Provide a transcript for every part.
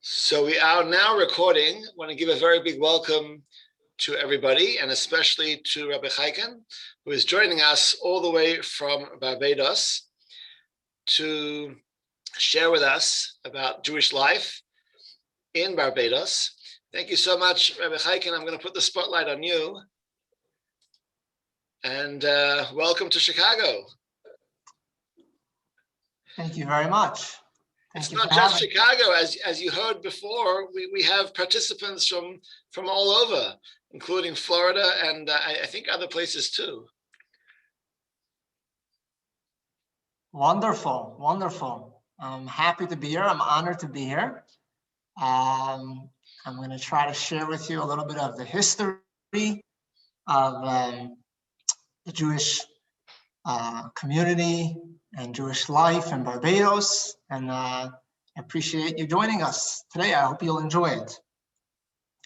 So we are now recording. I want to give a very big welcome to everybody, and especially to Rabbi Chaiken, who is joining us all the way from Barbados to share with us about Jewish life in Barbados. Thank you so much, Rabbi Chaiken. I'm going to put the spotlight on you. And welcome to Chicago. Thank you very much. It's not just Chicago, as you heard before. We have participants from all over, including Florida and I think other places too. Wonderful, wonderful. I'm happy to be here. I'm honored to be here. I'm going to try to share with you a little bit of the history of the Jewish community and Jewish life in Barbados, and I appreciate you joining us today. I hope you'll enjoy it.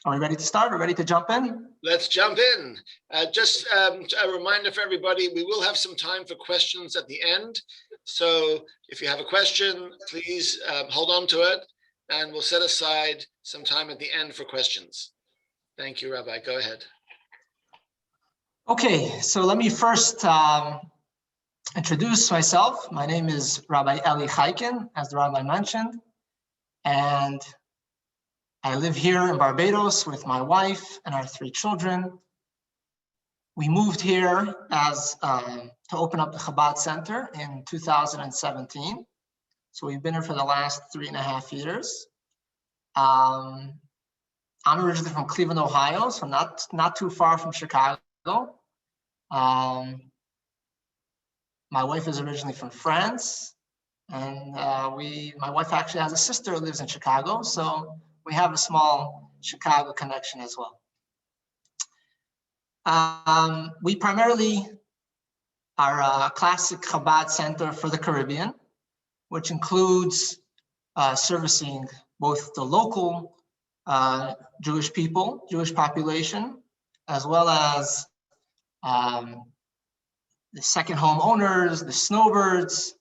Are we ready to start? Are we ready to jump in? Let's jump in. Just a reminder for everybody, we will have some time for questions at the end. So if you have a question, please hold on to it, and we'll set aside some time at the end for questions. Thank you, Rabbi. Go ahead. Okay, so let me first introduce myself. My name is Rabbi Eli Chaiken, as the rabbi mentioned, and I live here in Barbados with my wife and our 3 children. We moved here as to open up the Chabad Center in 2017. So we've been here for the last 3.5 years. I'm originally from Cleveland, Ohio, so not too far from Chicago. My wife is originally from France, and my wife actually has a sister who lives in Chicago, so we have a small Chicago connection as well. We primarily are a classic Chabad center for the Caribbean, which includes servicing both the local Jewish people, Jewish population, as well as the second home owners, the snowbirds,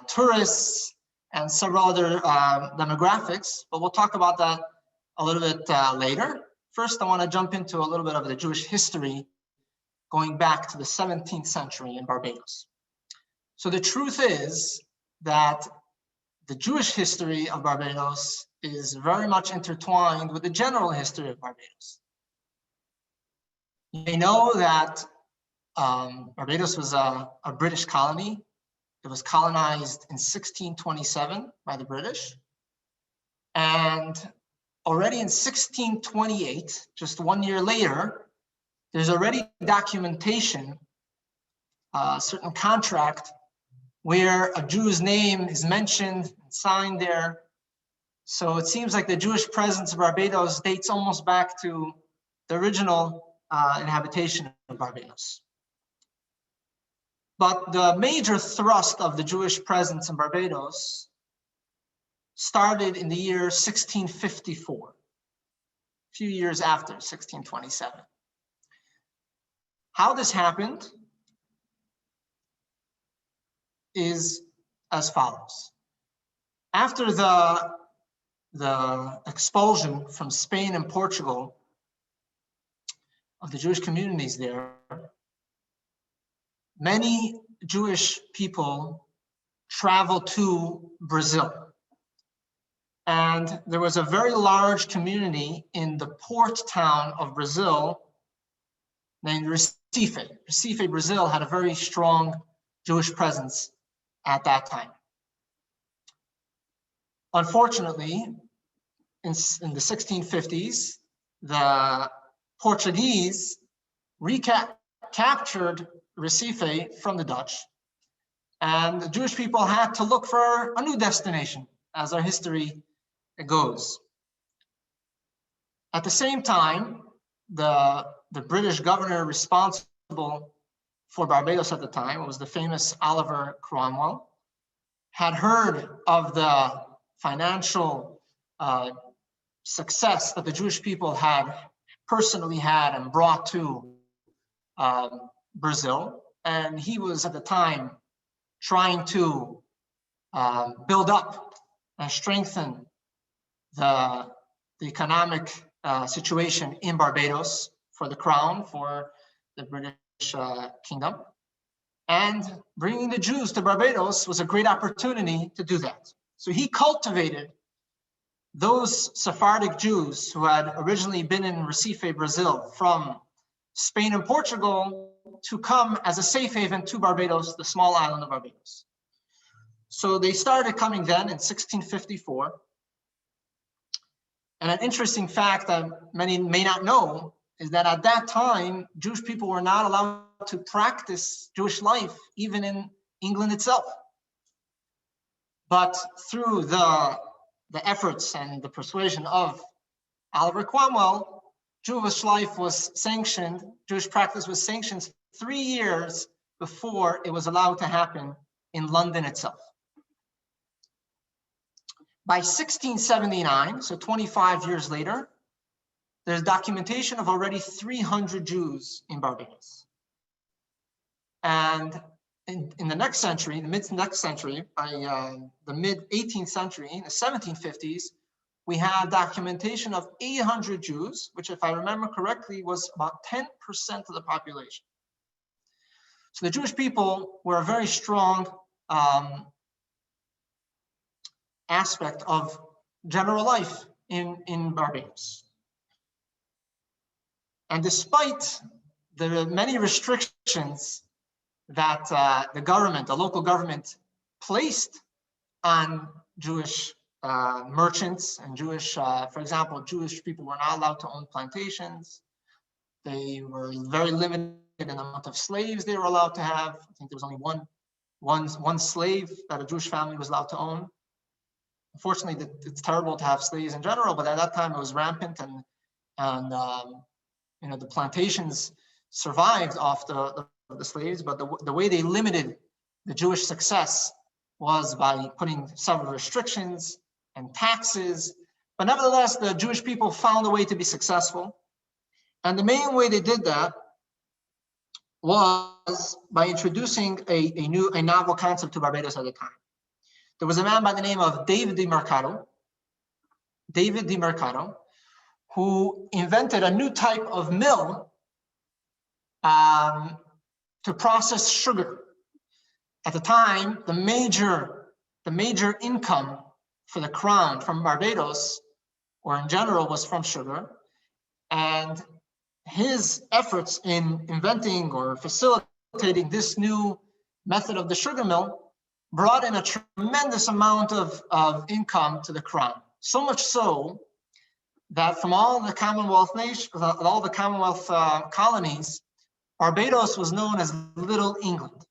tourists, and several other demographics, but we'll talk about that a little bit later. First, I want to jump into a little bit of the Jewish history going back to the 17th century in Barbados. So the truth is that the Jewish history of Barbados is very much intertwined with the general history of Barbados. You may know that Barbados was a British colony. It was colonized in 1627 by the British. And already in 1628, just 1 year later, there's already documentation, a certain contract where a Jew's name is mentioned and signed there. So it seems like the Jewish presence of Barbados dates almost back to the original inhabitation of Barbados. But the major thrust of the Jewish presence in Barbados started in the year 1654, a few years after 1627. How this happened is as follows. After the expulsion from Spain and Portugal of the Jewish communities there, many Jewish people traveled to Brazil. And there was a very large community in the port town of Brazil named Recife. Recife, Brazil had a very strong Jewish presence at that time. Unfortunately, in the 1650s, the Portuguese captured Recife from the Dutch, and the Jewish people had to look for a new destination, as our history goes. At the same time, the British governor responsible for Barbados at the time, it was the famous Oliver Cromwell, had heard of the financial success that the Jewish people had personally had and brought to Brazil. And he was at the time trying to build up and strengthen the economic situation in Barbados for the crown, for the British kingdom. And bringing the Jews to Barbados was a great opportunity to do that. So he cultivated those Sephardic Jews who had originally been in Recife, Brazil, from Spain and Portugal, to come as a safe haven to Barbados, the small island of Barbados. So they started coming then in 1654. And an interesting fact that many may not know is that at that time, Jewish people were not allowed to practice Jewish life, even in England itself. But through the efforts and the persuasion of Oliver Cromwell, Jewish life was sanctioned, Jewish practice was sanctioned 3 years before it was allowed to happen in London itself. By 1679, so 25 years later, there's documentation of already 300 Jews in Barbados. And in the next century, the mid-next century, by the mid-18th century, in the 1750s, we have documentation of 800 Jews, which, if I remember correctly, was about 10% of the population. So the Jewish people were a very strong aspect of general life in Barbados. And despite the many restrictions that the government, the local government, placed on Jewish merchants and Jewish, for example, Jewish people were not allowed to own plantations. They were very limited in the amount of slaves they were allowed to have. I think there was only one slave that a Jewish family was allowed to own. Unfortunately, it's terrible to have slaves in general, but at that time it was rampant, and the plantations survived off the slaves. But the way they limited the Jewish success was by putting several restrictions and taxes. But nevertheless, the Jewish people found a way to be successful. And the main way they did that was by introducing a novel concept to Barbados at the time. There was a man by the name of David de Mercado, who invented a new type of mill to process sugar. At the time, the major income for the crown from Barbados, or in general, was from sugar. And his efforts in inventing or facilitating this new method of the sugar mill brought in a tremendous amount of income to the crown. So much so that from all the Commonwealth nations, all the Commonwealth colonies, Barbados was known as Little England.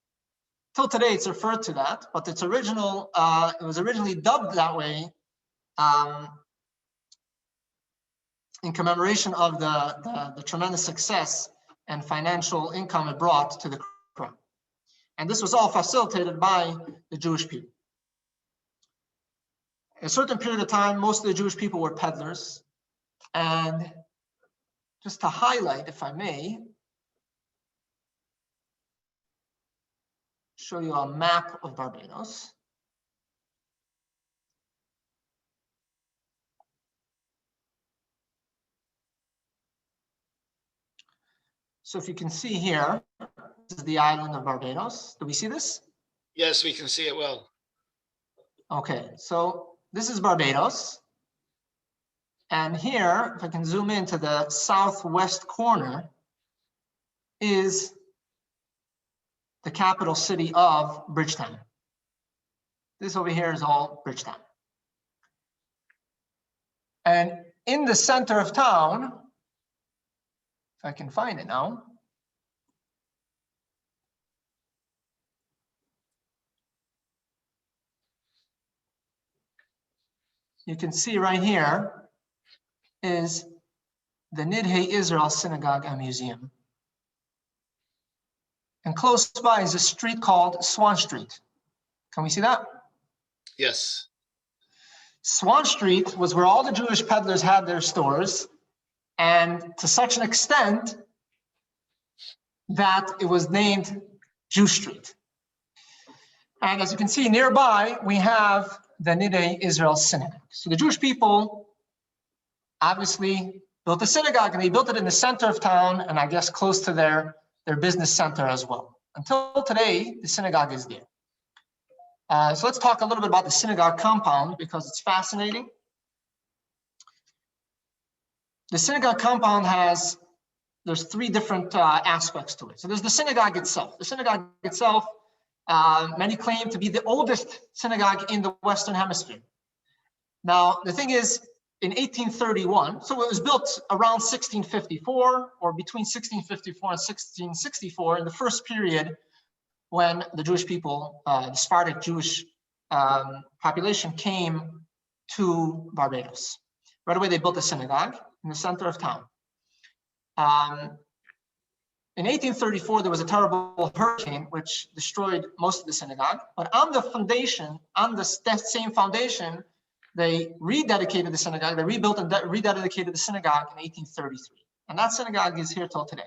Till today, it's referred to that, but it was originally dubbed that way in commemoration of the tremendous success and financial income it brought to the crown. And this was all facilitated by the Jewish people. In a certain period of time, most of the Jewish people were peddlers. And just to highlight, if I may, show you a map of Barbados. So if you can see here, this is the island of Barbados. Do we see this? Yes, we can see it well. Okay, so this is Barbados. And here, if I can zoom into the southwest corner, is the capital city of Bridgetown. This over here is all Bridgetown. And in the center of town, if I can find it now, you can see right here is the Nidhei Israel Synagogue and Museum. And close by is a street called Swan Street. Can we see that? Yes. Swan Street was where all the Jewish peddlers had their stores, and to such an extent that it was named Jew Street. And as you can see nearby, we have the Nidhei Israel Synagogue. So the Jewish people obviously built a synagogue, and they built it in the center of town, and I guess close to their business center as well. Until today, the synagogue is there. So let's talk a little bit about the synagogue compound because it's fascinating. The synagogue compound there's three different aspects to it. So there's the synagogue itself. The synagogue itself, many claim to be the oldest synagogue in the Western Hemisphere. Now, the thing is, in 1831, so it was built around 1654 or between 1654 and 1664 in the first period when the Jewish people, the Sephardic Jewish population came to Barbados. Right away, they built a synagogue in the center of town. In 1834, there was a terrible hurricane which destroyed most of the synagogue. But on the foundation, on that same foundation, they rededicated the synagogue. They rebuilt and rededicated the synagogue in 1833. And that synagogue is here till today.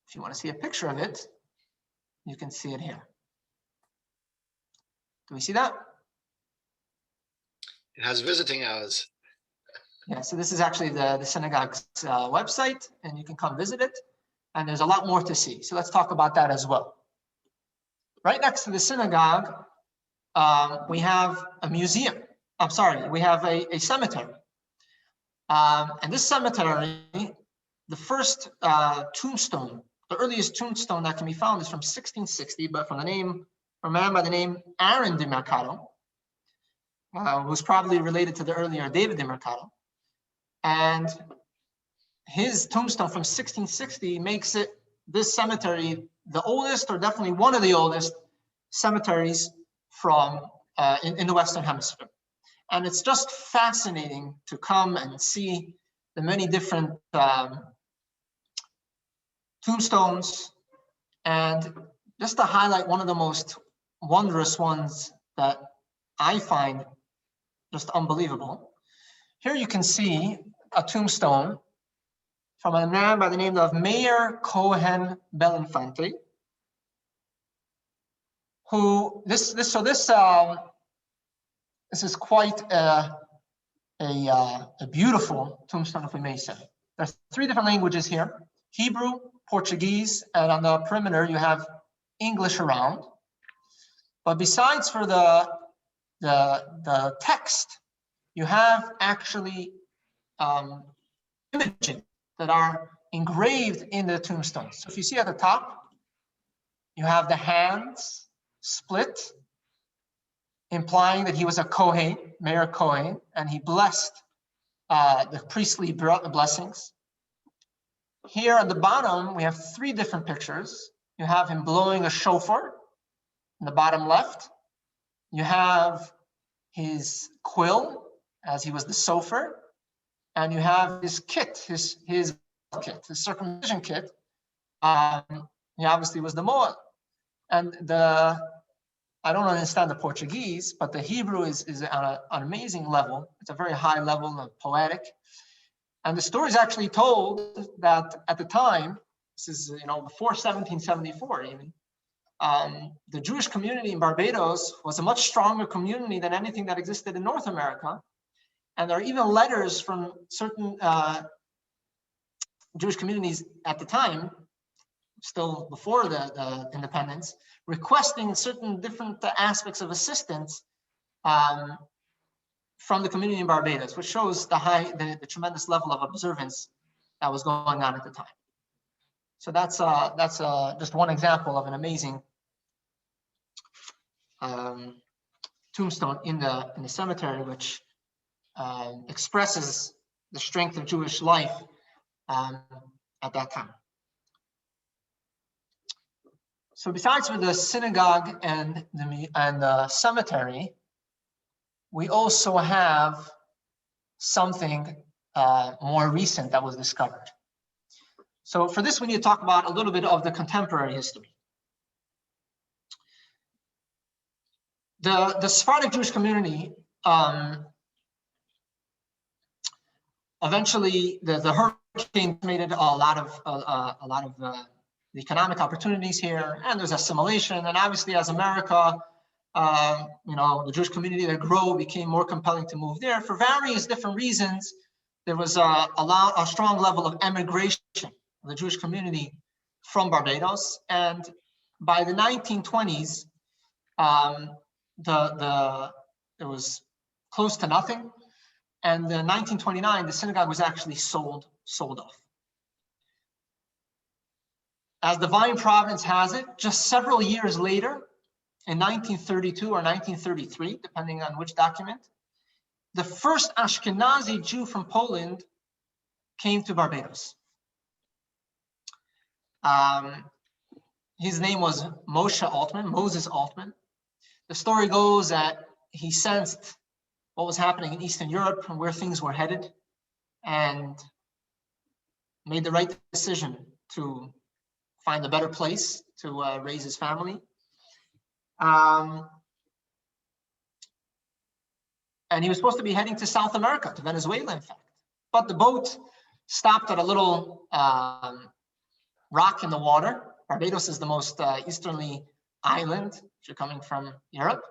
If you want to see a picture of it, you can see it here. Do we see that? It has visiting hours. Yeah, so this is actually the synagogue's website, and you can come visit it. And there's a lot more to see. So let's talk about that as well. Right next to the synagogue, we have a museum. I'm sorry, we have a cemetery. And this cemetery, the first tombstone, the earliest tombstone that can be found is from 1660, but from a man by the name Aaron de Mercado, who's probably related to the earlier David de Mercado. And his tombstone from 1660 makes this cemetery the oldest, or definitely one of the oldest cemeteries from in the Western Hemisphere. And it's just fascinating to come and see the many different tombstones, and just to highlight one of the most wondrous ones that I find just unbelievable. Here you can see a tombstone from a man by the name of Mayor Cohen Belinfante, who this is quite a beautiful tombstone, if we may say. There's three different languages here: Hebrew, Portuguese, and on the perimeter you have English around. But besides for the text, you have actually images that are engraved in the tombstones. So if you see at the top, you have the hands split, implying that he was a Kohen, Mayor Kohen, and he blessed the priestly blessings. Here at the bottom, we have three different pictures. You have him blowing a shofar in the bottom left. You have his quill, as he was the sofer, and you have his kit, his kit, his circumcision kit. He obviously was the Moab. And I don't understand the Portuguese, but the Hebrew is on an amazing level. It's a very high level of poetic. And the story is actually told that at the time, this is before 1774 even, the Jewish community in Barbados was a much stronger community than anything that existed in North America. And there are even letters from certain Jewish communities at the time, still before the independence, requesting certain different aspects of assistance from the community in Barbados, which shows the tremendous level of observance that was going on at the time. So that's just one example of an amazing tombstone in the cemetery, which expresses the strength of Jewish life at that time. So besides for the synagogue and the cemetery, we also have something more recent that was discovered. So for this, we need to talk about a little bit of the contemporary history. The Sephardic Jewish community, eventually the hurricane made a lot of the economic opportunities here, and there's assimilation. And obviously, as America the Jewish community that grew became more compelling to move there for various different reasons. There was a strong level of emigration of the Jewish community from Barbados, and by the 1920s, it was close to nothing. And in 1929, the synagogue was actually sold off. As Divine Providence has it, just several years later, in 1932 or 1933, depending on which document, the first Ashkenazi Jew from Poland came to Barbados. His name was Moses Altman. The story goes that he sensed what was happening in Eastern Europe and where things were headed, and made the right decision to find a better place to raise his family. And he was supposed to be heading to South America, to Venezuela, in fact. But the boat stopped at a little rock in the water. Barbados is the most easterly island if you're coming from Europe.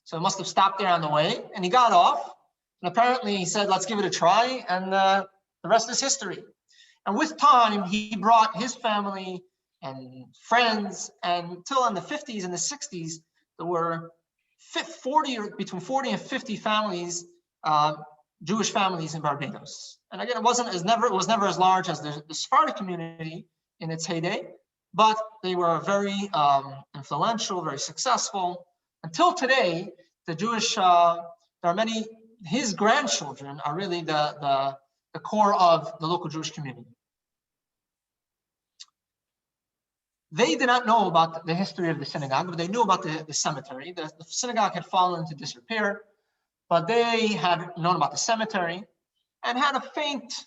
So it must have stopped there on the way, and he got off. And apparently he said, let's give it a try, and the rest is history. And with time, he brought his family and friends, and until in the 50s and the 60s, there were between 40 and 50 families, Jewish families in Barbados. And again, it was never as large as the Sephardic community in its heyday, but they were very influential, very successful. Until today, the Jewish, there are many, his grandchildren are really the core of the local Jewish community. They did not know about the history of the synagogue, but they knew about the cemetery. The synagogue had fallen into disrepair, but they had known about the cemetery and had a faint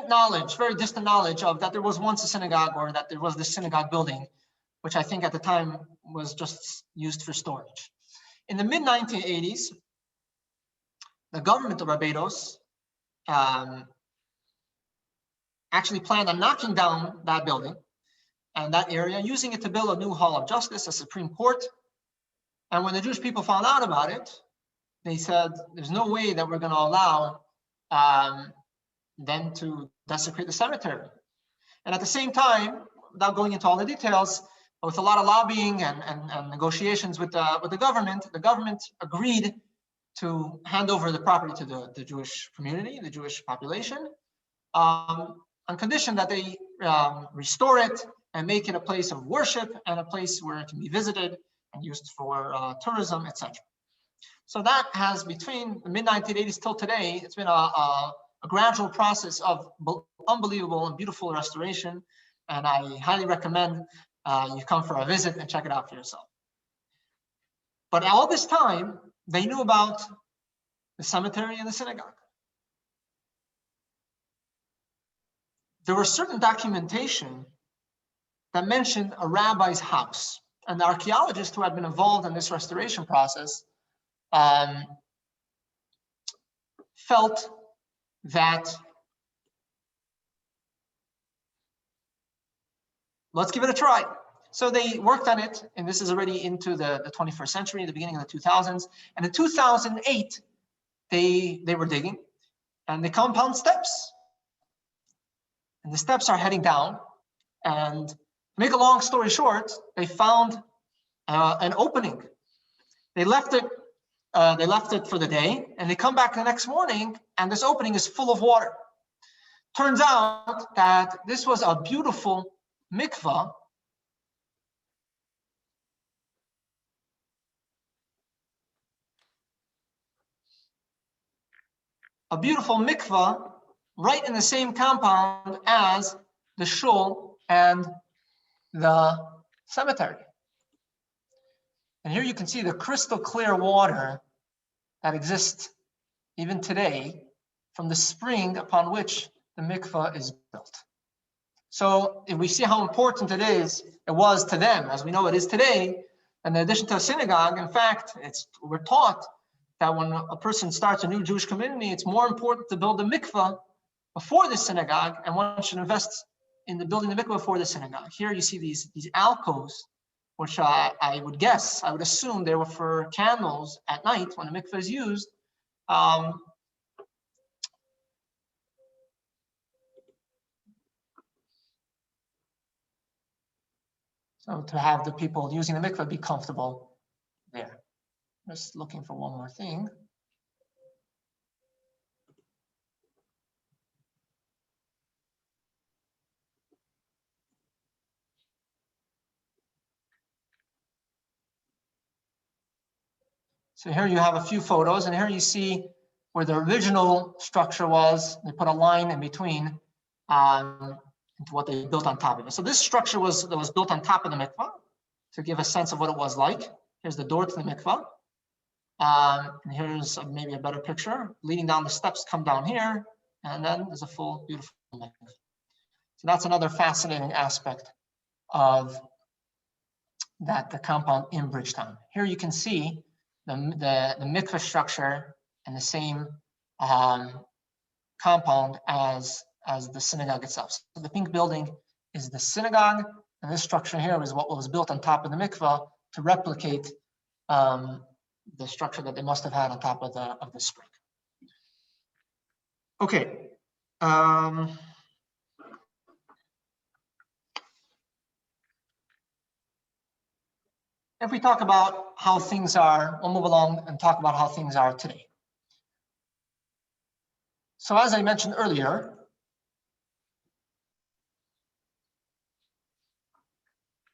knowledge, very distant knowledge of that there was once a synagogue, or that there was this synagogue building, which I think at the time was just used for storage. In the mid-1980s, the government of Barbados actually planned on knocking down that building and that area, using it to build a new Hall of Justice, a Supreme Court. And when the Jewish people found out about it, they said, there's no way that we're going to allow them to desecrate the cemetery. And at the same time, without going into all the details, with a lot of lobbying and negotiations with the government agreed to hand over the property to the Jewish community, the Jewish population, on condition that they restore it and make it a place of worship and a place where it can be visited and used for tourism, etc. So that has, between the mid-1980s till today, it's been a gradual process of unbelievable and beautiful restoration, and I highly recommend you come for a visit and check it out for yourself. But all this time, they knew about the cemetery and the synagogue. There was certain documentation that mentioned a rabbi's house, and the archaeologists who had been involved in this restoration process felt that let's give it a try. So they worked on it, and this is already into the 21st century, the beginning of the 2000s. And in 2008, they were digging, and they compound steps. And the steps are heading down. And to make a long story short, they found an opening. They left it for the day, and they come back the next morning, and this opening is full of water. Turns out that this was a beautiful mikvah right in the same compound as the shul and the cemetery. And here you can see the crystal clear water that exists even today from the spring upon which the mikvah is built. So if we see how important it was to them, as we know it is today, and in addition to a synagogue, in fact, we're taught that when a person starts a new Jewish community, it's more important to build a mikvah before the synagogue, and one should invest in the building the mikvah before the synagogue. Here you see these alcoves which I would guess, I would assume they were for candles at night when the mikveh is used. So to have the people using the mikveh be comfortable there. Just looking for one more thing. So here you have a few photos, and here you see where the original structure was. They put a line in between into what they built on top of it. So this structure was built on top of the mikvah to give a sense of what it was like. Here's the door to the mikvah. And here's maybe a better picture. Leading down the steps come down here, and then there's a full, beautiful mikvah. So that's another fascinating aspect of the compound in Bridgetown. Here you can see the mikveh structure and the same compound as the synagogue itself. So the pink building is the synagogue, and this structure here is what was built on top of the mikveh to replicate the structure that they must have had on top of the spring. Okay. If we talk about how things are, we'll move along and talk about how things are today. So as I mentioned earlier,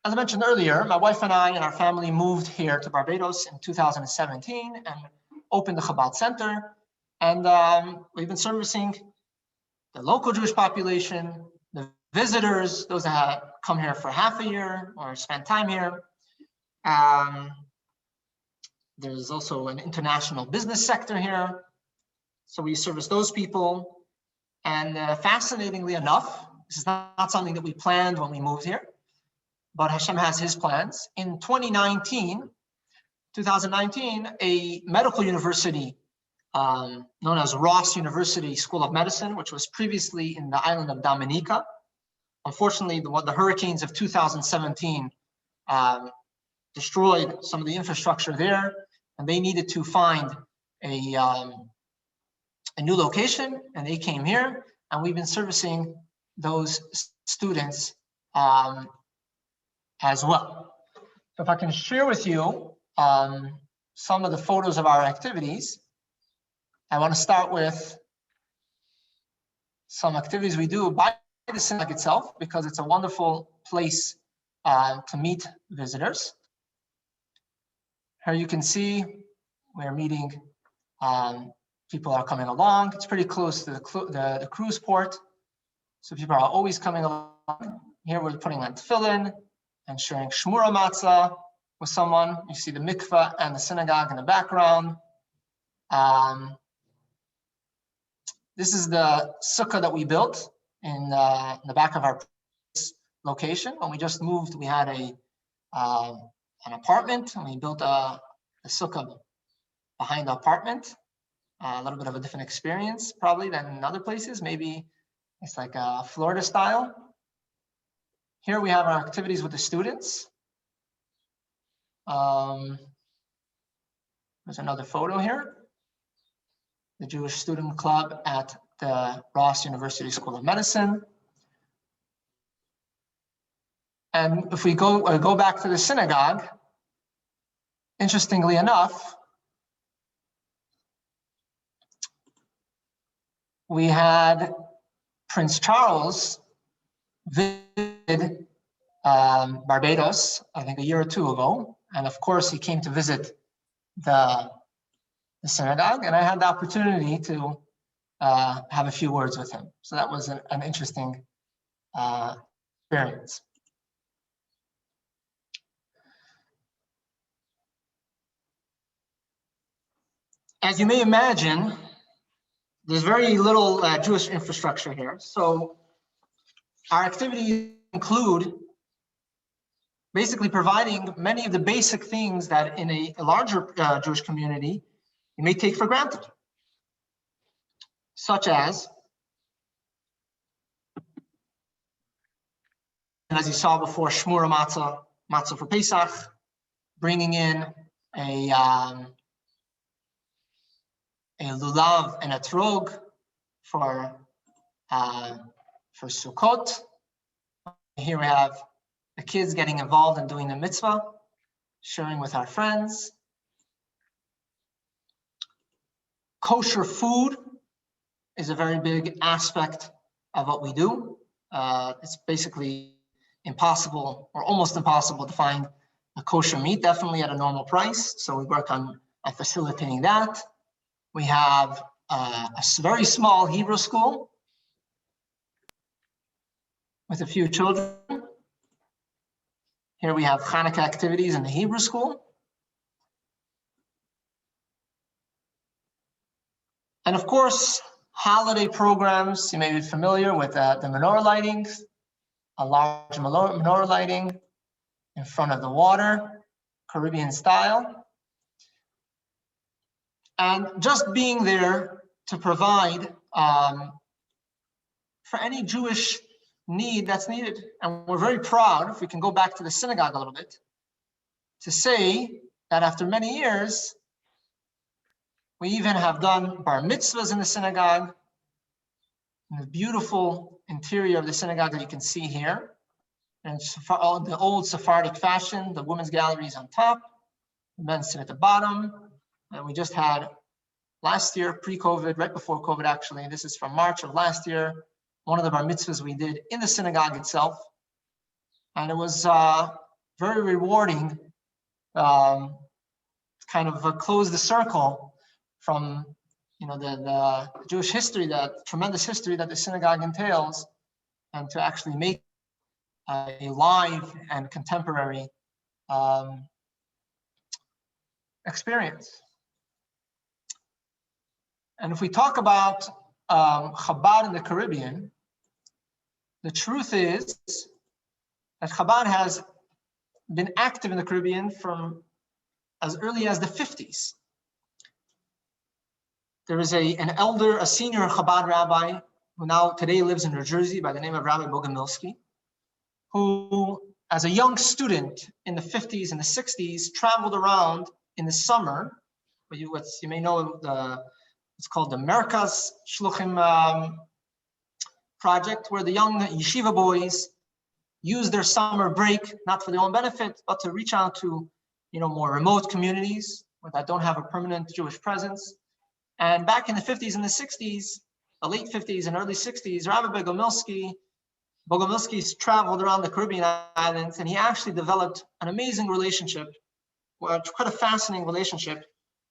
my wife and I and our family moved here to Barbados in 2017 and opened the Chabad Center. And we've been servicing the local Jewish population, the visitors, those that have come here for half a year or spent time here. There's also an international business sector here. So we service those people. And fascinatingly enough, this is not something that we planned when we moved here, but Hashem has his plans. In 2019, a medical university known as Ross University School of Medicine, which was previously in the island of Dominica. Unfortunately, the hurricanes of 2017 destroyed some of the infrastructure there, and they needed to find a new location, and they came here, and we've been servicing those students as well. So if I can share with you some of the photos of our activities, I want to start with some activities we do by the synagogue itself, because it's a wonderful place to meet visitors. Here you can see we're meeting, people are coming along. It's pretty close to the cruise port, so people are always coming along. Here we're putting on tefillin and sharing shmura matzah with someone. You see the mikveh and the synagogue in the background. This is the sukkah that we built in the back of our location. When we just moved, we had an apartment, and we built a sukkah behind the apartment. A little bit of a different experience probably than in other places. Maybe it's like a Florida style. Here we have our activities with the students. There's another photo here. The Jewish Student Club at the Ross University School of Medicine. And if we go back to the synagogue, interestingly enough, we had Prince Charles visit Barbados, I think a year or two ago. And of course, he came to visit the synagogue, and I had the opportunity to have a few words with him. So that was an interesting experience. As you may imagine, there's very little Jewish infrastructure here. So our activities include basically providing many of the basic things that in a larger Jewish community you may take for granted, such as you saw before, shmura matzah, matzah for Pesach, bringing in a lulav and a trog for Sukkot. Here we have the kids getting involved in doing the mitzvah, sharing with our friends. Kosher food is a very big aspect of what we do. It's basically impossible or almost impossible to find a kosher meat, definitely at a normal price. So we work on facilitating that. We have a very small Hebrew school with a few children. Here we have Hanukkah activities in the Hebrew school. And of course, holiday programs. You may be familiar with the menorah lighting, a large menorah lighting in front of the water, Caribbean style. And just being there to provide for any Jewish need that's needed. And we're very proud, if we can go back to the synagogue a little bit, to say that after many years, we even have done bar mitzvahs in the synagogue, in the beautiful interior of the synagogue that you can see here. And the old Sephardic fashion, the women's gallery is on top, the men sit at the bottom. And we just had last year, pre-COVID, right before COVID actually, this is from March of last year, one of the bar mitzvahs we did in the synagogue itself. And it was very rewarding, kind of close the circle from the Jewish history, that tremendous history that the synagogue entails, and to actually make a live and contemporary experience. And if we talk about Chabad in the Caribbean, the truth is that Chabad has been active in the Caribbean from as early as the 50s. There is a senior Chabad rabbi who now today lives in New Jersey by the name of Rabbi Bogomilsky, who as a young student in the 50s and the 60s traveled around in the summer. You may know it's called the Merkaz Shluchim project, where the young yeshiva boys use their summer break, not for their own benefit, but to reach out to more remote communities that don't have a permanent Jewish presence. And back in the 50s and the 60s, the late 50s and early 60s, Rabbi Bogomilsky traveled around the Caribbean islands, and he actually developed an amazing relationship, quite a fascinating relationship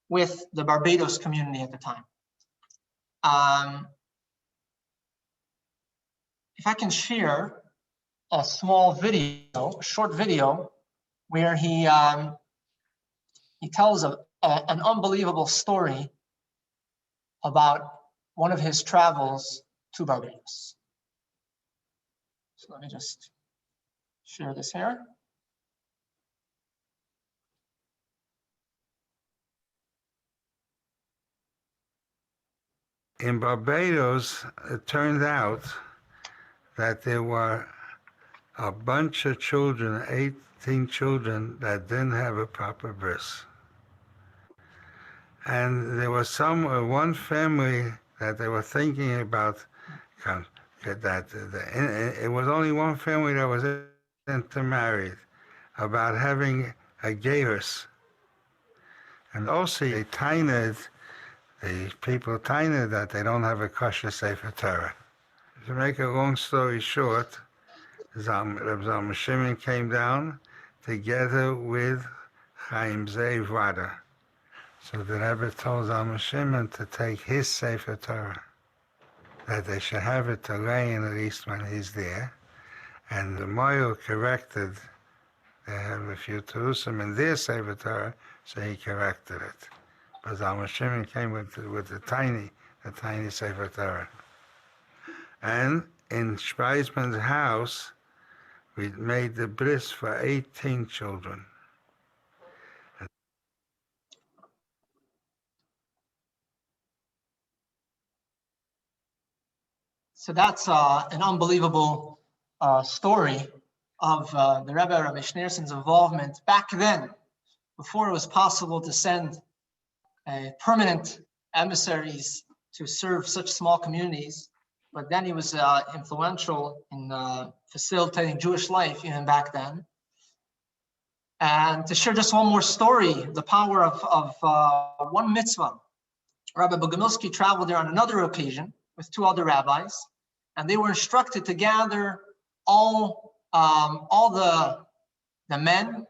with the Barbados community at the time. If I can share a small video, a short video, where he tells an unbelievable story about one of his travels to Barbados. So let me just share this here. In Barbados, it turned out that there were a bunch of children, 18 children, that didn't have a proper birth. And there was one family that they were thinking about, it was only one family that was intermarried, about having a gerus. And also they tainted, the people tainted that they don't have a kosher Sefer Torah. To make a long story short, Zalman Shimon came down together with Chaim Zeivada. So the Rebbe told Zalman Shimon to take his Sefer Torah, that they should have it to Lein at least when he's there. And the Moyle corrected, they have a few Terusim in their Sefer Torah, so he corrected it. But Zalman Shimon came with the tiny Sefer Torah. And in Speisman's house, we made the bris for 18 children. So that's an unbelievable story of the Rebbe, Rabbi Schneerson's involvement back then, before it was possible to send permanent emissaries to serve such small communities. But then he was influential in facilitating Jewish life even back then. And to share just one more story, the power of one mitzvah. Rabbi Bogomilsky traveled there on another occasion with two other rabbis, and they were instructed to gather all the men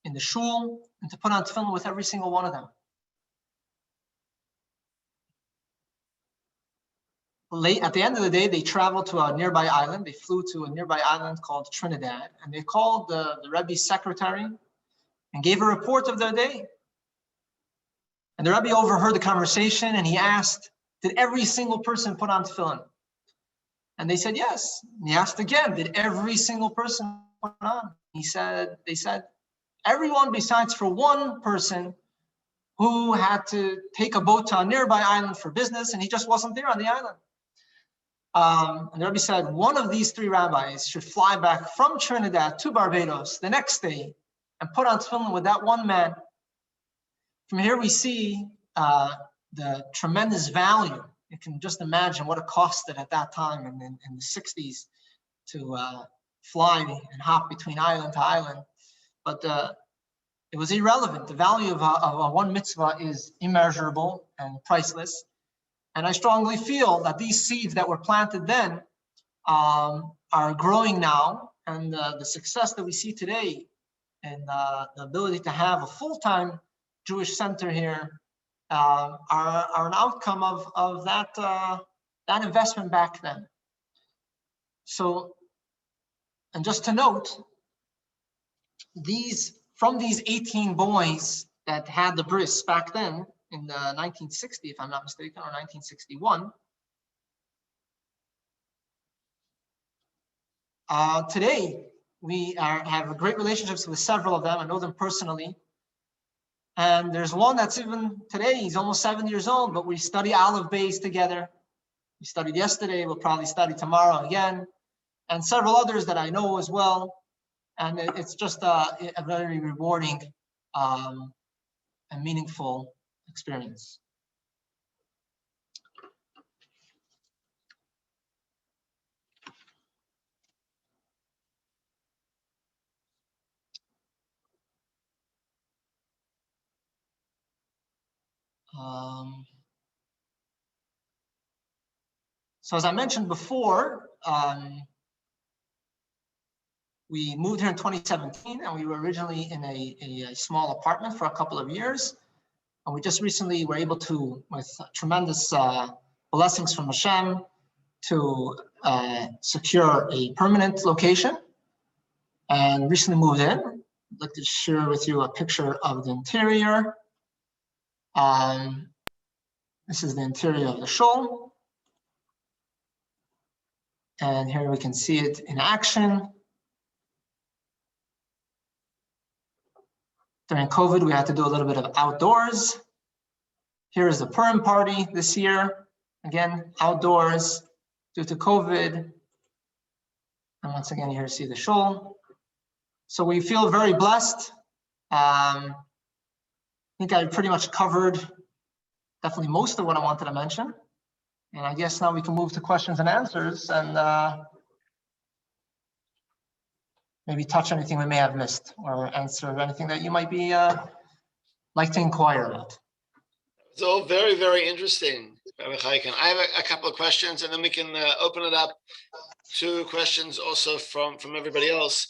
in the shul and to put on tefillin with every single one of them. Late at the end of the day, they traveled to a nearby island. They flew to a nearby island called Trinidad, and they called the Rebbe's secretary and gave a report of their day. And the Rebbe overheard the conversation, and he asked, did every single person put on tefillin? And they said yes. And he asked again, did every single person put on? They said, everyone besides for one person who had to take a boat to a nearby island for business, and he just wasn't there on the island. And the Rebbe said, one of these three rabbis should fly back from Trinidad to Barbados the next day and put on tefillin with that one man. From here we see the tremendous value. You can just imagine what it costed at that time in the 60s to fly and hop between island to island. But it was irrelevant. The value of a one mitzvah is immeasurable and priceless. And I strongly feel that these seeds that were planted then are growing now, and the success that we see today and the ability to have a full-time Jewish center here are an outcome of that investment back then. So, and just to note, from these 18 boys that had the bris back then, in 1960, if I'm not mistaken, or 1961. Today, we have great relationships with several of them. I know them personally. And there's one that's even today, he's almost 7 years old, but we study Aleph Beis together. We studied yesterday, we'll probably study tomorrow again. And several others that I know as well. And it's just a very rewarding and meaningful experience. So as I mentioned before, we moved here in 2017, and we were originally in a small apartment for a couple of years. And we just recently were able to, with tremendous blessings from Hashem, to secure a permanent location and recently moved in. I'd like to share with you a picture of the interior. This is the interior of the shul. And here we can see it in action. During COVID, we had to do a little bit of outdoors. Here is the Purim party this year. Again, outdoors due to COVID. And once again, here you see the shul. So we feel very blessed. I think I pretty much covered definitely most of what I wanted to mention. And I guess now we can move to questions and answers and maybe touch anything we may have missed or answer anything that you might be like to inquire about. It's all very, very interesting, Rabbi Chaiken. I have a couple of questions, and then we can open it up to questions also from everybody else.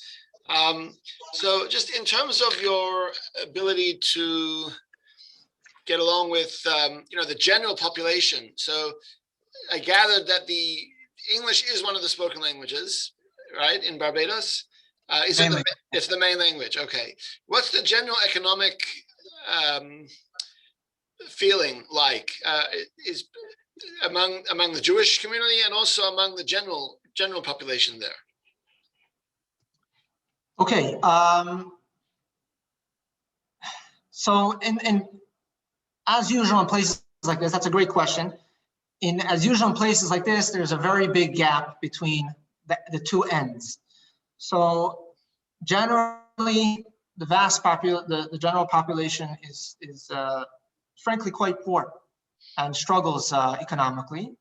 So just in terms of your ability to get along with the general population. So I gathered that the English is one of the spoken languages, right, in Barbados? It's the main language. Okay. What's the general economic feeling like is among the Jewish community and also among the general population there? Okay. So in as usual in places like this, that's a great question. As usual in places like this, there's a very big gap between the two ends. So generally, the general population is frankly quite poor and struggles economically.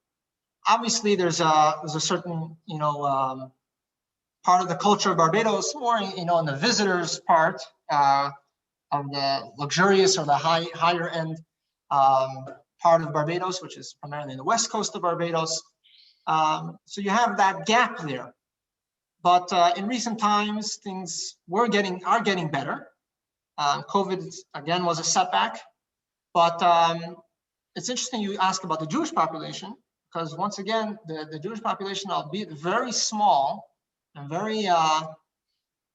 Obviously, there's a certain part of the culture of Barbados, more in the visitors part of the luxurious or the higher end part of Barbados, which is primarily the west coast of Barbados. So you have that gap there. But in recent times, things are getting better. COVID again was a setback, but it's interesting you ask about the Jewish population, because once again, the Jewish population, albeit very small and very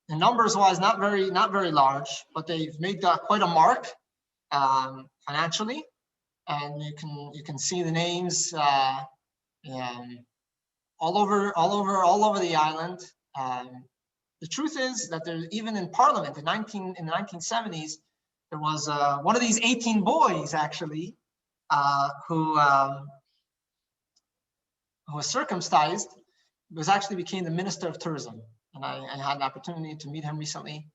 numbers-wise not very large, but they've made quite a mark financially, and you can see the names all over the island. The truth is that there, even in Parliament in the 1970s, there was one of these 18 boys actually who was circumcised, became the Minister of Tourism, and I had an opportunity to meet him recently.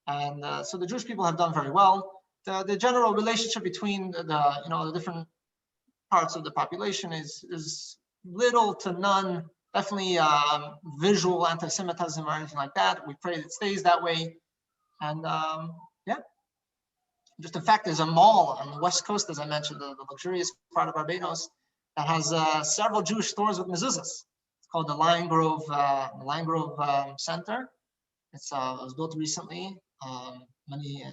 And so the Jewish people have done very well. The general relationship between the different parts of the population is little to none, definitely visual anti-Semitism or anything like that. We pray it stays that way. And yeah, just in fact, there's a mall on the west coast, as I mentioned, the luxurious part of Barbados, that has several Jewish stores with mezuzahs. It's called the Lion Grove Center. It was built recently.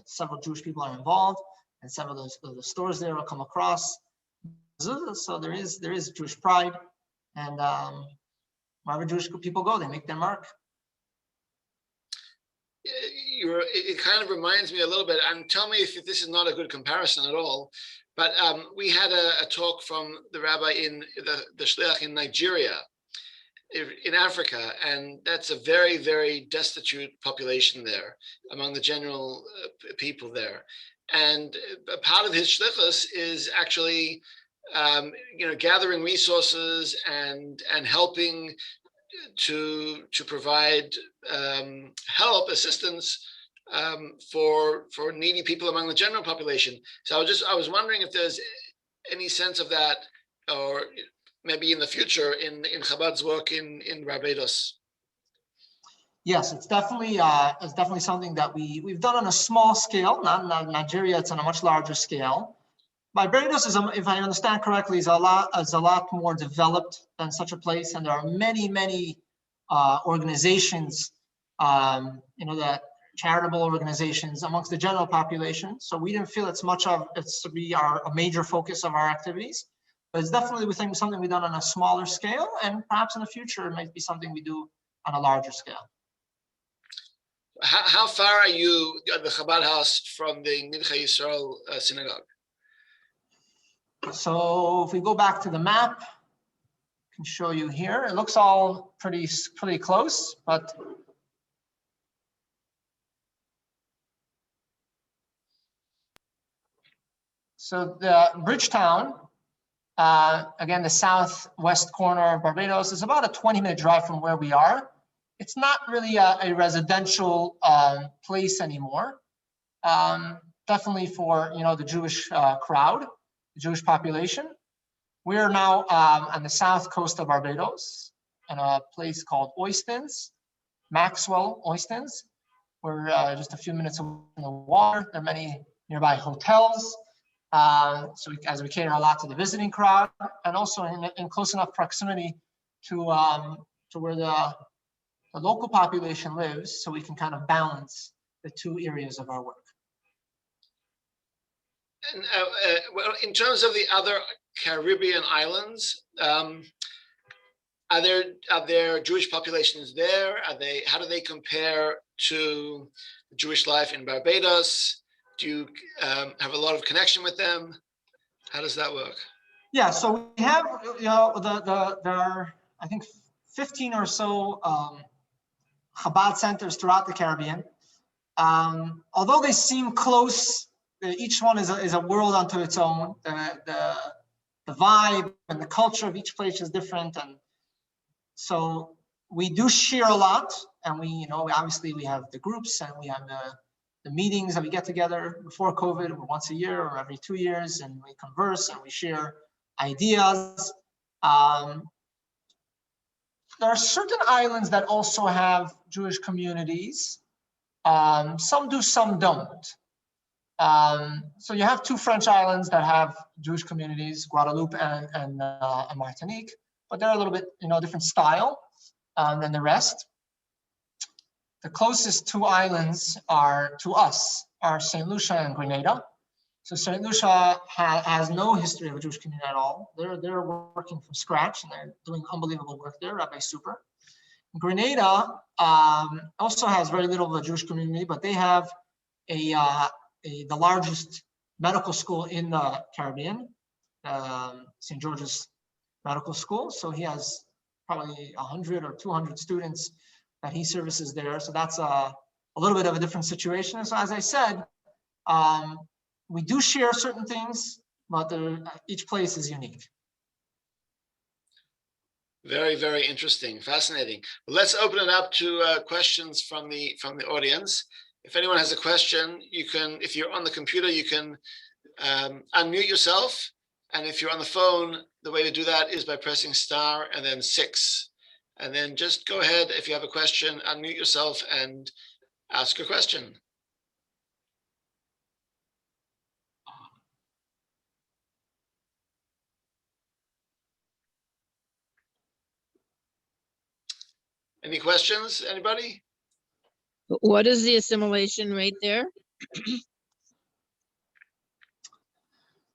Several Jewish people are involved, and several of the stores there will come across mezuzahs. So there is Jewish pride, and wherever Jewish people go, they make their mark. It kind of reminds me a little bit, and tell me if this is not a good comparison at all, but we had a talk from the rabbi in the shliach in Nigeria, in Africa, and that's a very, very destitute population there among the general people there. And a part of his shlichus is actually gathering resources and helping to provide assistance for needy people among the general population. So I was wondering if there's any sense of that, or maybe in the future in Chabad's work in Barbados. Yes, it's definitely something that we've done on a small scale. Not in Nigeria, it's on a much larger scale. Barbados is, if I understand correctly, is a lot more developed than such a place, and there are many organizations, that charitable organizations amongst the general population. So we didn't feel it's to be a major focus of our activities, but it's definitely something we've done on a smaller scale, and perhaps in the future it might be something we do on a larger scale. How far are you at the Chabad house from the Nidchei Yisrael synagogue? So if we go back to the map, I can show you here. It looks all pretty close, but so the Bridgetown, again, the southwest corner of Barbados, is about a 20-minute drive from where we are. It's not really a residential place anymore. Definitely for the Jewish crowd, the Jewish population. We are now on the south coast of Barbados, in a place called Oistins, Maxwell Oistins. We're just a few minutes away from the water. There are many nearby hotels. So as we cater a lot to the visiting crowd, and also in close enough proximity to where the local population lives, so we can kind of balance the two areas of our work. And well, in terms of the other Caribbean islands, are there Jewish populations there? How do they compare to Jewish life in Barbados? Do you have a lot of connection with them? How does that work? Yeah, so we have, there are, I think, 15 or so Chabad centers throughout the Caribbean. Although they seem close, each one is a world unto its own. The vibe and the culture of each place is different, and so we do share a lot, and we obviously we have the groups and we have the meetings that we get together. Before COVID, once a year or every 2 years, and we converse and we share ideas. There are certain islands that also have Jewish communities. Some do, some don't. So you have 2 French islands that have Jewish communities, Guadeloupe and Martinique, but they're a little bit, different style than the rest. The closest 2 islands to us are St. Lucia and Grenada. So St. Lucia has no history of a Jewish community at all. They're working from scratch and they're doing unbelievable work there, Rabbi Super. Grenada also has very little of a Jewish community, but they have the largest medical school in the Caribbean, St. George's Medical School. So he has probably 100 or 200 students that he services there. So that's a little bit of a different situation. So as I said, we do share certain things, but each place is unique. Very, very interesting, fascinating. Well, let's open it up to questions from the audience. If anyone has a question, you can, if you're on the computer, you can unmute yourself. And if you're on the phone, the way to do that is by pressing star and then 6. And then just go ahead. If you have a question, unmute yourself and ask your question. Any questions, anybody? What is the assimilation rate there?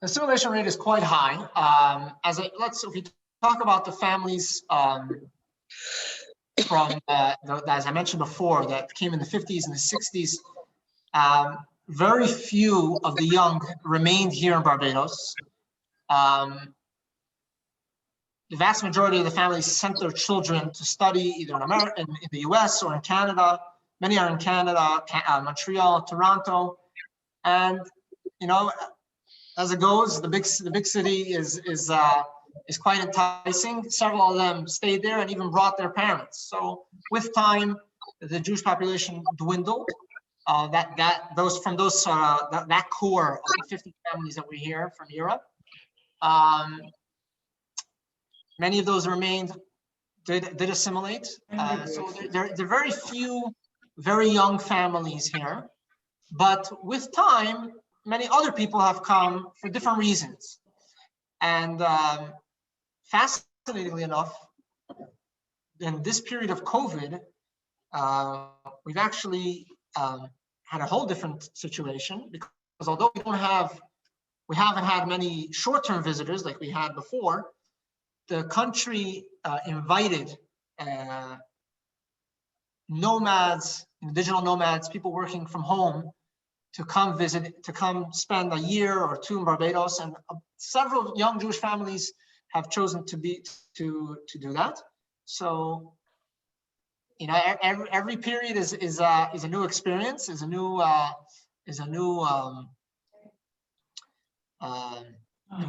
The assimilation rate is quite high. If we talk about the families from, as I mentioned before, that came in the 50s and the 60s, very few of the young remained here in Barbados. The vast majority of the families sent their children to study either in America, in the US or in Canada. Many are in Canada, Montreal, Toronto. And, as it goes, the big city is quite enticing. Several of them stayed there and even brought their parents. So with time, the Jewish population dwindled. That core of the 50 families that we hear from Europe. Many of those remained, did assimilate. So there are very few, very young families here. But with time, many other people have come for different reasons. And fascinatingly enough, in this period of COVID, we've actually had a whole different situation, because although we haven't had many short-term visitors like we had before, the country invited nomads, digital nomads, people working from home, to come visit, to come spend a year or 2 in Barbados, and several young Jewish families have chosen to do that. So, every period is a new experience, is a new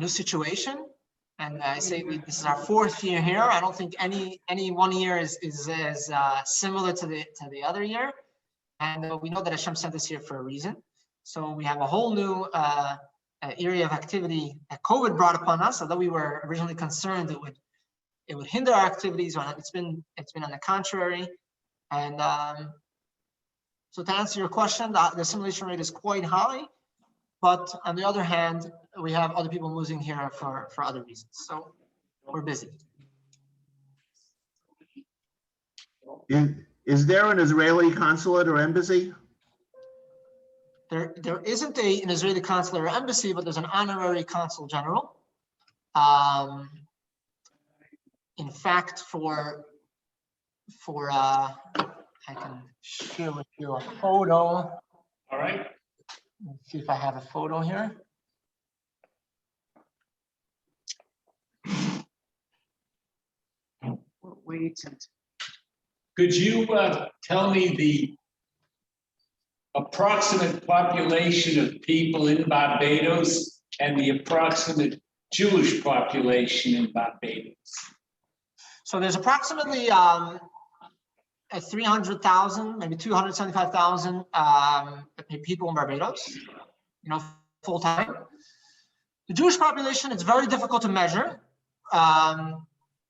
situation. And I say this is our 4th year here. I don't think any one year is similar to the other year. And we know that Hashem sent us here for a reason. So we have a whole new area of activity that COVID brought upon us. Although we were originally concerned it would hinder our activities, it's been on the contrary. And so to answer your question, the assimilation rate is quite high. But on the other hand, we have other people moving here for other reasons. So we're busy. Is there an Israeli consulate or embassy? There isn't an Israeli consulate or embassy, but there's an honorary consul general. In fact, I can share with you a photo. All right. Let's see if I have a photo here. Wait. Could you tell me the approximate population of people in Barbados and the approximate Jewish population in Barbados? So there's approximately 300,000, maybe 275,000 people in Barbados, full time. The Jewish population, it's very difficult to measure. I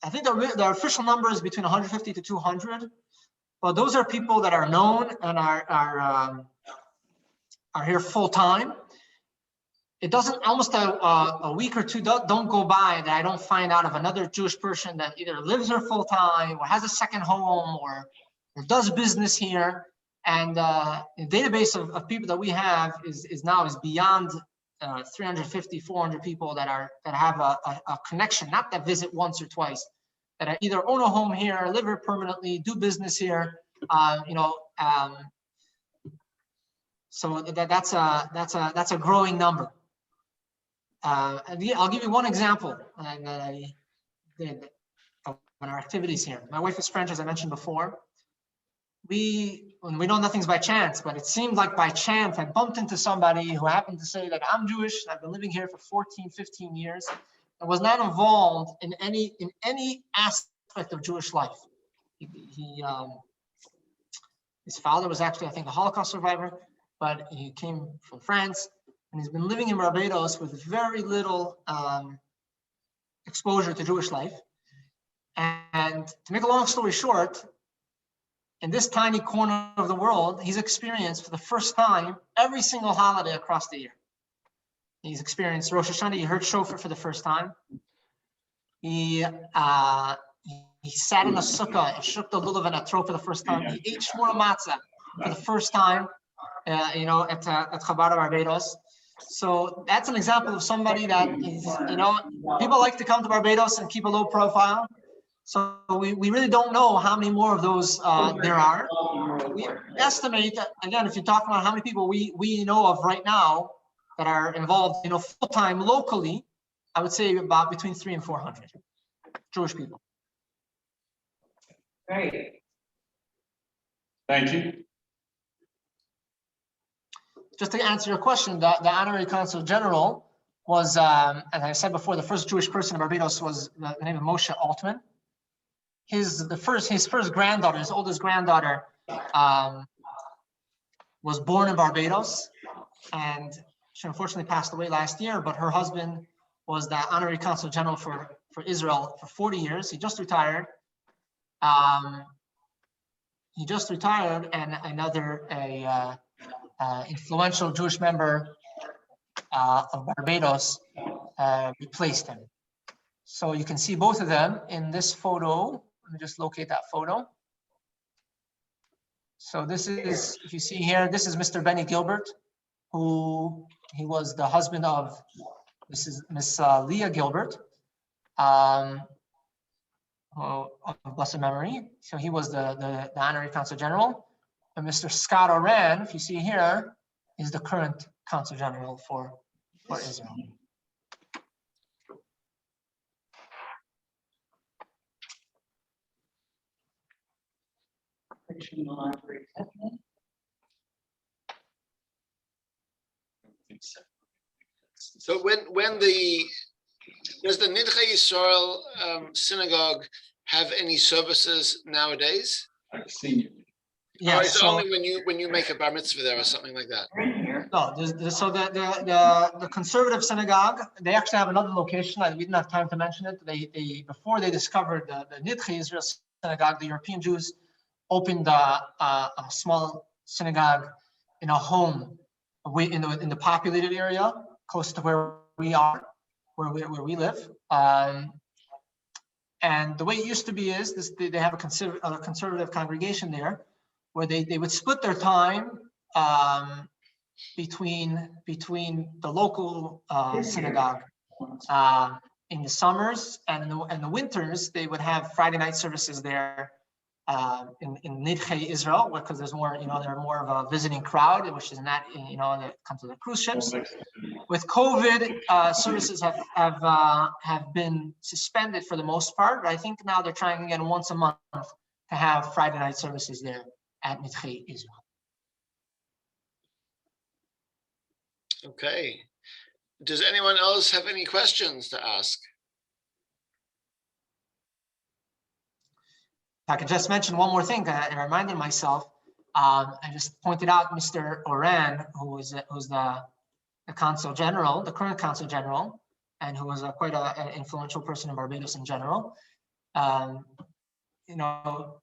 think the official number is between 150 to 200, but those are people that are known and are here full time. It doesn't, almost a week or two don't go by that I don't find out of another Jewish person that either lives here full time or has a second home or does business here. And the database of people that we have is beyond 350, 400 people that have a connection, not that visit once or twice, that either own a home here, live here permanently, do business here. So that's a growing number. I'll give you one example that I did of our activities here. My wife is French, as I mentioned before. We know nothing's by chance, but it seemed like by chance I bumped into somebody who happened to say that I'm Jewish, and I've been living here for 14, 15 years, and was not involved in any aspect of Jewish life. His father was actually, I think, a Holocaust survivor, but he came from France, and he's been living in Barbados with very little exposure to Jewish life. And to make a long story short, in this tiny corner of the world, he's experienced for the first time every single holiday across the year. He's experienced Rosh Hashanah. He heard shofar for the first time. He sat in a sukkah and shook the lulav and atrot for the first time. He ate shmura matzah for the first time, at Chabad Barbados. So that's an example of somebody that is, people like to come to Barbados and keep a low profile. So we really don't know how many more of those there are. We estimate that, again, if you're talking about how many people we know of right now that are involved, full-time locally, I would say about between 300 and 400 Jewish people. Great. Thank you. Just to answer your question, the Honorary Consul General was, as I said before, the first Jewish person in Barbados was the name of Moshe Altman. His first granddaughter, his oldest granddaughter, was born in Barbados, and she unfortunately passed away last year. But her husband was the Honorary Consul General for Israel for 40 years. He just retired. And another influential Jewish member of Barbados replaced him. So you can see both of them in this photo. Let me just locate that photo. So this is, if you see here, this is Mr. Benny Gilbert, who he was the husband of Miss Leah Gilbert, of blessed memory. So he was the Honorary Consul General. And Mr. Scott Oran, if you see here, is the current Consul General for Israel. So does the Nidchei Yisrael synagogue have any services nowadays? I've seen you. Yeah, or is it so, only when you make a bar mitzvah there or something like that? no, so the conservative synagogue, they actually have another location. We didn't have time to mention it. They before they discovered the Nidchei Israel synagogue, the European Jews opened a small synagogue in a home in the populated area close to where we are, where we live. And the way it used to be is they have a conservative congregation there, where they would split their time between the local synagogue in the summers, and in the winters they would have Friday night services there in Nidchei Israel, because there's more, they're more of a visiting crowd, which is not, that comes to the cruise ships. With COVID, services have been suspended for the most part, but I think now they're trying again once a month to have Friday night services there at Nidchei Israel. Okay. Does anyone else have any questions to ask? I could just mention one more thing, I reminded myself, I just pointed out Mr. Oran, who's the consul general, the current consul general, and who was quite an influential person in Barbados in general. You know,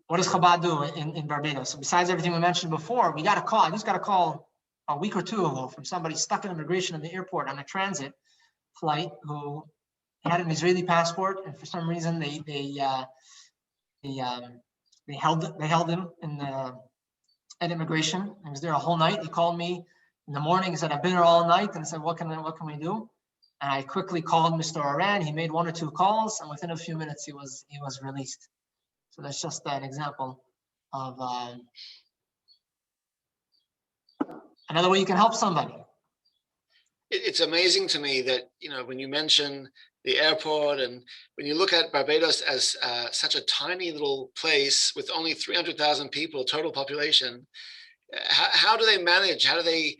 what does Chabad do in Barbados? So besides everything we mentioned before, we got a call. I just got a call a week or two ago from somebody stuck in immigration in the airport on a transit flight who had an Israeli passport, and for some reason they held him at immigration. He was there a whole night. He called me in the morning. He said, "I've been here all night," and said, "What can we do?" And I quickly called Mr. Oran. He made 1 or 2 calls, and within a few minutes he was released. So that's just an example of another way you can help somebody. It's amazing to me that, you know, when you mention the airport and when you look at Barbados as such a tiny little place with only 300,000 people total population, how do they manage? How do they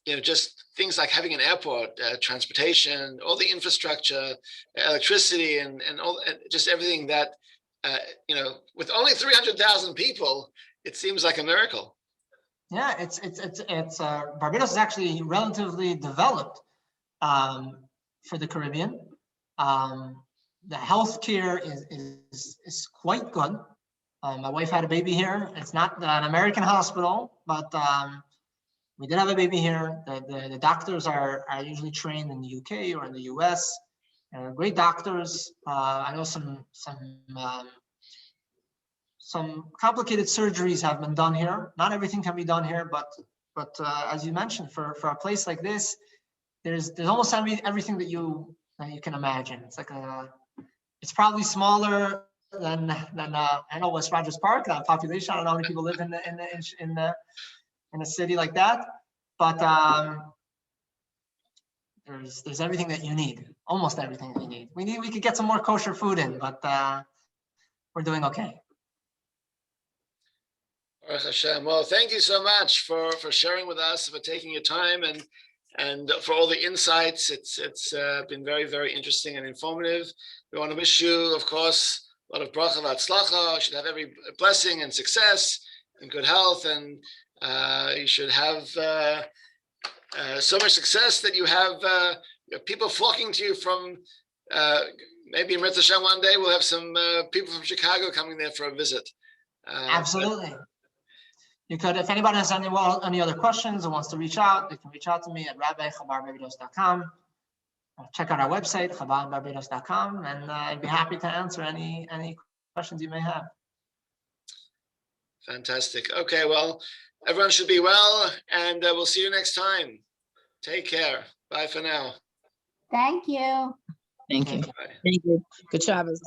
you know, just things like having an airport, transportation, all the infrastructure, electricity, and all, and just everything that, you know, with only 300,000 people, it seems like a miracle. Yeah, it's Barbados is actually relatively developed for the Caribbean. The healthcare is quite good. My wife had a baby here. It's not an American hospital, but we did have a baby here. The doctors are usually trained in the UK or in the US. Great doctors. I know some complicated surgeries have been done here. Not everything can be done here, but as you mentioned, for a place like this, there's almost everything that you can imagine. It's like it's probably smaller than I know West Rogers Park, population. I don't know how many people live in a city like that, but there's everything that you need, almost everything that you need. We could get some more kosher food in, but we're doing okay. Baruch Hashem. Well, thank you so much for sharing with us, for taking your time, and for all the insights. It's been very, very interesting and informative. We want to wish you, of course, a lot of bracha v'atzlacha. You should have every blessing and success and good health, and you should have so much success that you have people flocking to you from. Maybe in Mirza Hashem one day we'll have some people from Chicago coming there for a visit. Absolutely. You could, if anybody has any other questions or wants to reach out, they can reach out to me at rabbi@chabadbarbados.com. Check out our website, chabadbarbados.com, and I'd be happy to answer any questions you may have. Fantastic. Okay, well, everyone should be well, and we'll see you next time. Take care. Bye for now. Thank you. Thank you. Bye. Thank you. Good Shabbos.